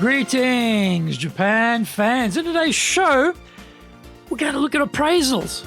Greetings, Japan fans. In today's show, we're going to look at appraisals.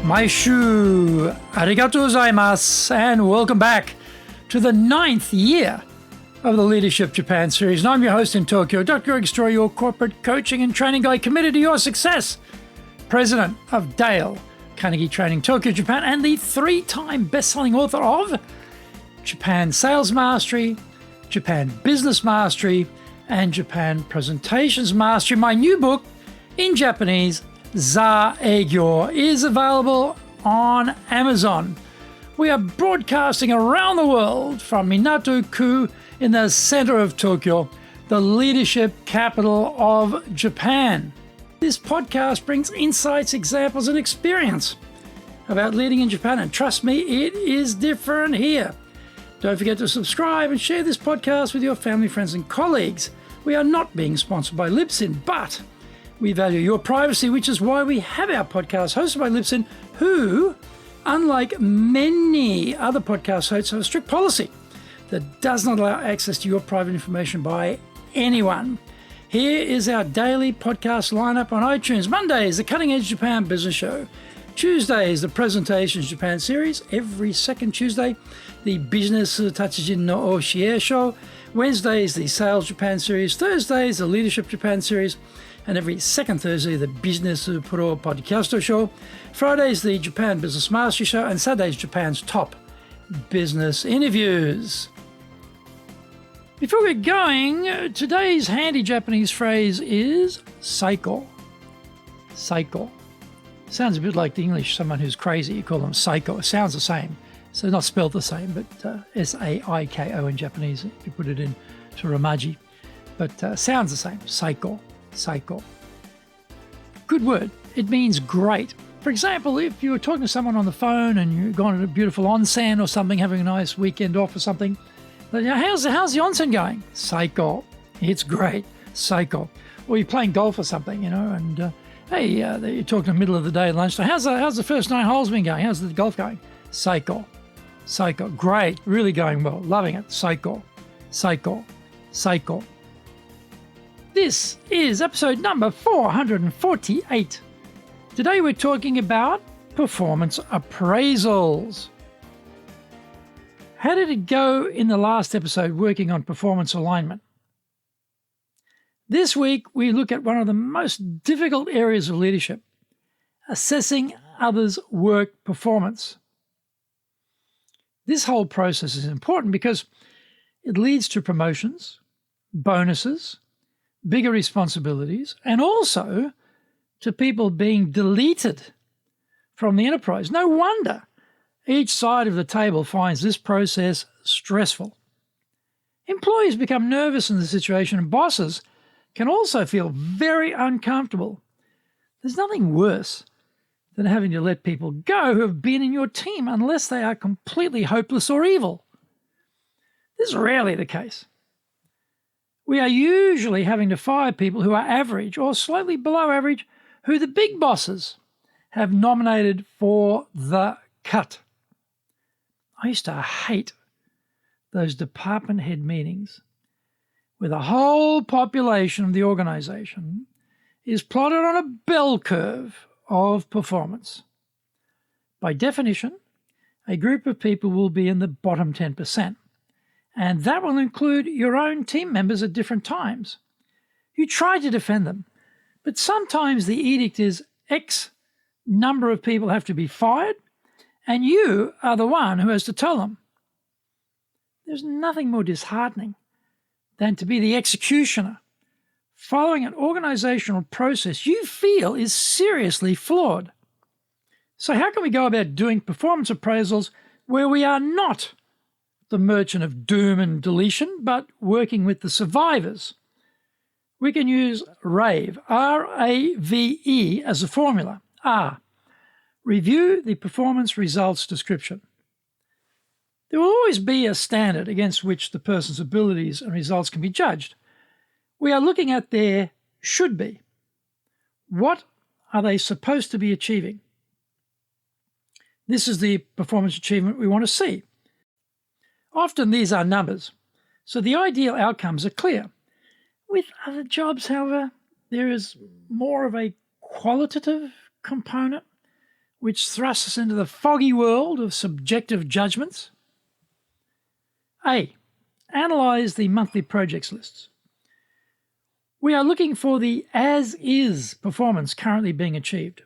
Maishu, arigatou gozaimasu, and welcome back to the 9th year of the Leadership Japan series. And I'm your host in Tokyo, Dr. Greg Story, your corporate coaching and training guy committed to your success, president of Dale Carnegie Training Tokyo, Japan, and the 3-time best-selling author of Japan Sales Mastery, Japan Business Mastery, and Japan Presentations Mastery. My new book in Japanese, Za Eigyo, is available on Amazon. We are broadcasting around the world from Minato-ku in the center of Tokyo, the leadership capital of Japan. This podcast brings insights, examples, and experience about leading in Japan, and trust me, it is different here. Don't forget to subscribe and share this podcast with your family, friends, and colleagues. We are not being sponsored by Libsyn, but we value your privacy, which is why we have our podcast hosted by Libsyn, who, unlike many other podcast hosts, have a strict policy that does not allow access to your private information by anyone. Here is our daily podcast lineup on iTunes. Mondays, the Cutting Edge Japan Business Show. Tuesdays, the Presentations Japan series. Every second Tuesday, the Business Tatsujin no Oshie Show. Wednesdays, the Sales Japan series. Thursdays, the Leadership Japan series. And every second Thursday, the Business Pro Podcast Show. Fridays, the Japan Business Mastery Show. And Saturdays, Japan's top business interviews. Before we get going, today's handy Japanese phrase is psycho. Psycho. Sounds a bit like the English, someone who's crazy, you call them psycho. It sounds the same. So not spelled the same, but S-A-I-K-O in Japanese, if you put it into Romaji. But sounds the same. Psycho. Psycho. Good word. It means great. For example, if you were talking to someone on the phone and you're going to a beautiful onsen or something, having a nice weekend off or something, how's the onsen going? Psycho. It's great. Psycho. Or you're playing golf or something, and hey, you're talking in the middle of the day at lunchtime. How's the first 9 holes been going? How's the golf going? Psycho. Psycho. Great. Really going well. Loving it. Psycho. Psycho. Psycho. This is episode number 448. Today we're talking about performance appraisals. How did it go in the last episode working on performance alignment? This week, we look at one of the most difficult areas of leadership, assessing others' work performance. This whole process is important because it leads to promotions, bonuses, bigger responsibilities, and also to people being deleted from the enterprise. No wonder each side of the table finds this process stressful. Employees become nervous in the situation, and bosses can also feel very uncomfortable. There's nothing worse than having to let people go who have been in your team unless they are completely hopeless or evil. This is rarely the case. We are usually having to fire people who are average or slightly below average, who the big bosses have nominated for the cut. I used to hate those department head meetings where the whole population of the organization is plotted on a bell curve of performance. By definition, a group of people will be in the bottom 10%, and that will include your own team members at different times. You try to defend them, but sometimes the edict is X number of people have to be fired, and you are the one who has to tell them. There's nothing more disheartening than to be the executioner following an organizational process you feel is seriously flawed. So how can we go about doing performance appraisals where we are not the merchant of doom and deletion, but working with the survivors? We can use RAVE, R-A-V-E, as a formula. R, review the performance results description. There will always be a standard against which the person's abilities and results can be judged. We are looking at their should be. What are they supposed to be achieving? This is the performance achievement we want to see. Often these are numbers, so the ideal outcomes are clear. With other jobs, however, there is more of a qualitative component which thrusts us into the foggy world of subjective judgments. A. Analyse the monthly projects lists. We are looking for the as-is performance currently being achieved.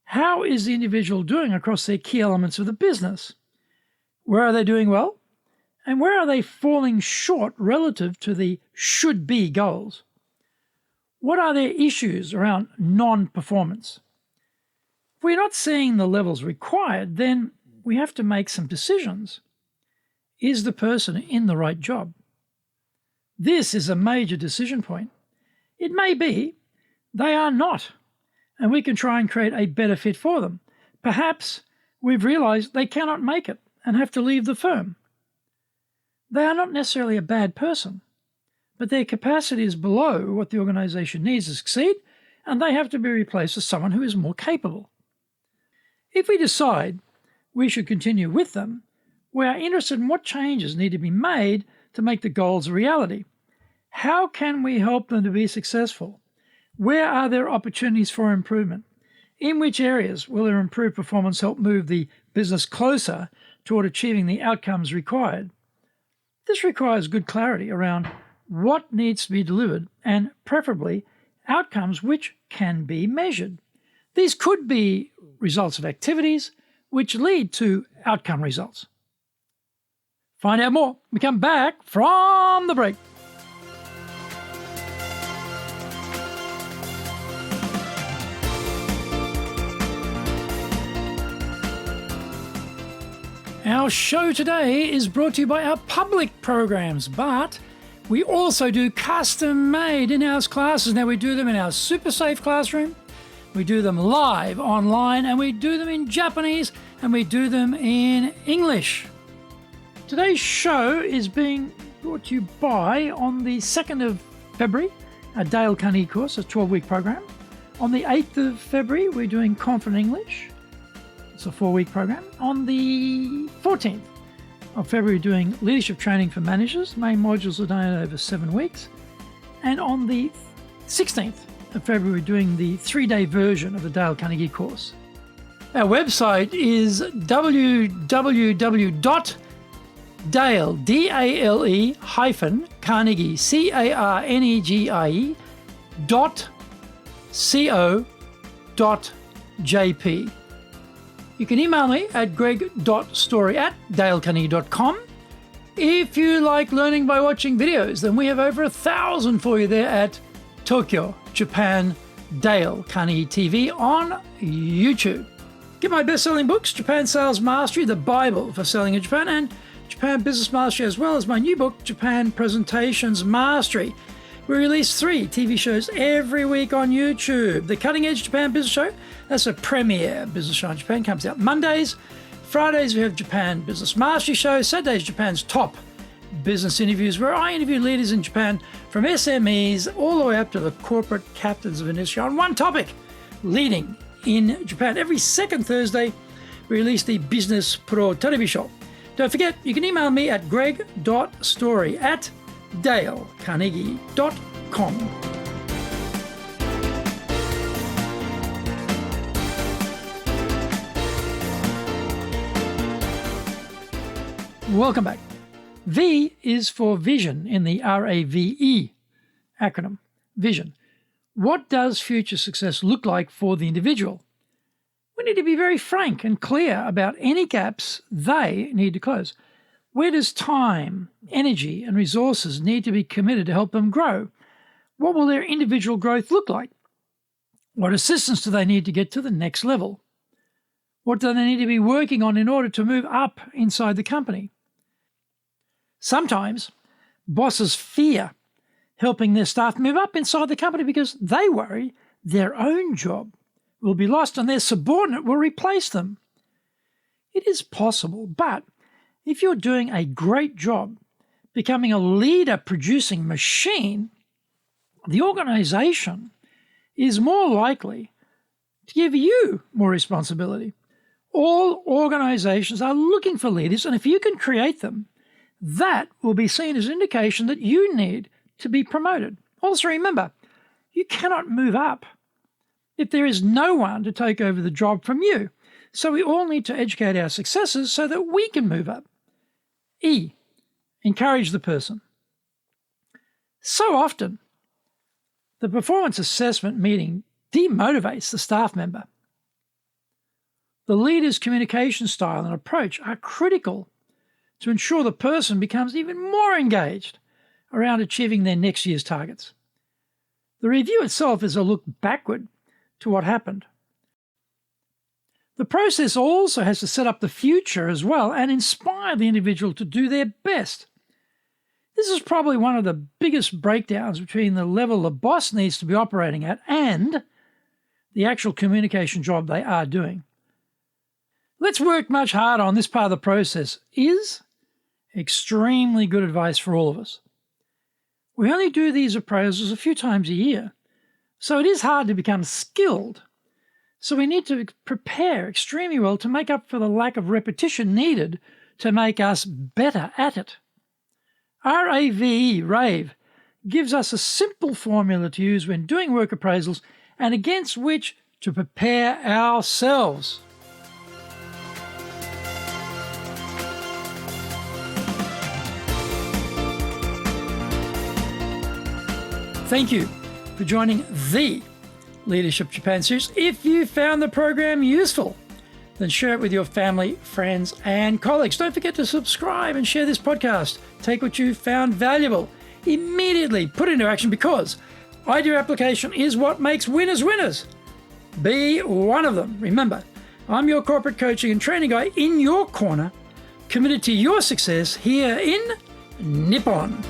How is the individual doing across their key elements of the business? Where are they doing well? And where are they falling short relative to the should-be goals? What are their issues around non-performance? If we're not seeing the levels required, then we have to make some decisions. Is the person in the right job? This is a major decision point. It may be they are not, and we can try and create a better fit for them. Perhaps we've realized they cannot make it and have to leave the firm. They are not necessarily a bad person, but their capacity is below what the organization needs to succeed, and they have to be replaced with someone who is more capable. If we decide we should continue with them, we are interested in what changes need to be made to make the goals a reality. How can we help them to be successful? Where are there opportunities for improvement? In which areas will their improved performance help move the business closer toward achieving the outcomes required? This requires good clarity around what needs to be delivered and preferably outcomes which can be measured. These could be results of activities which lead to outcome results. Find out more. We come back from the break. Our show today is brought to you by our public programs, but we also do custom-made in-house classes. Now, we do them in our super safe classroom, we do them live online, and we do them in Japanese, and we do them in English. Today's show is being brought to you by, on the 2nd of February, a Dale Carnegie course, a 12-week program. On the 8th of February, we're doing Confident English. It's a 4-week program. On the 14th of February, we're doing Leadership Training for Managers. Main modules are done over 7 weeks. And on the 16th of February, we're doing the 3-day version of the Dale Carnegie course. Our website is www.dale, D-A-L-E hyphen Carnegie, C-A-R-N-E-G-I-E .co.jp. You can email me at greg.story@dalecarnegie.com. If you like learning by watching videos, then we have over 1,000 for you there at Tokyo, Japan, Dale Carnegie TV on YouTube. Get my best-selling books, Japan Sales Mastery, the Bible for selling in Japan, and Japan Business Mastery, as well as my new book, Japan Presentations Mastery. We release 3 TV shows every week on YouTube. The Cutting Edge Japan Business Show, that's a premier business show in Japan, comes out Mondays. Fridays, we have Japan Business Mastery Show. Saturdays, Japan's top business interviews, where I interview leaders in Japan from SMEs all the way up to the corporate captains of industry on one topic, leading in Japan. Every second Thursday, we release the Business Pro Television Show. Don't forget, you can email me at greg.story@dalecarnegie.com. Welcome back. V is for vision in the RAVE acronym. Vision. What does future success look like for the individual? We need to be very frank and clear about any gaps they need to close. Where does time, energy, and resources need to be committed to help them grow? What will their individual growth look like? What assistance do they need to get to the next level? What do they need to be working on in order to move up inside the company? Sometimes bosses fear helping their staff move up inside the company because they worry their own job will be lost and their subordinate will replace them. It is possible, but if you're doing a great job becoming a leader-producing machine, the organization is more likely to give you more responsibility All organizations are looking for leaders, and if you can create them, that will be seen as an indication that you need to be promoted. Also remember, you cannot move up if there is no one to take over the job from you. So we all need to educate our successors so that we can move up. E, encourage the person. So often, the performance assessment meeting demotivates the staff member. The leader's communication style and approach are critical to ensure the person becomes even more engaged around achieving their next year's targets. The review itself is a look backward to what happened. The process also has to set up the future as well and inspire the individual to do their best. This is probably one of the biggest breakdowns between the level the boss needs to be operating at and the actual communication job they are doing. Let's work much harder on this part of the process is extremely good advice for all of us. We only do these appraisals a few times a year, so it is hard to become skilled. So we need to prepare extremely well to make up for the lack of repetition needed to make us better at it. RAVE, RAVE, gives us a simple formula to use when doing work appraisals and against which to prepare ourselves. Thank you for joining the Leadership Japan series. If you found the program useful, then share it with your family, friends, and colleagues. Don't forget to subscribe and share this podcast. Take what you found valuable, immediately put into action, because idea application is what makes winners winners. Be one of them. Remember, I'm your corporate coaching and training guy in your corner, committed to your success here in Nippon.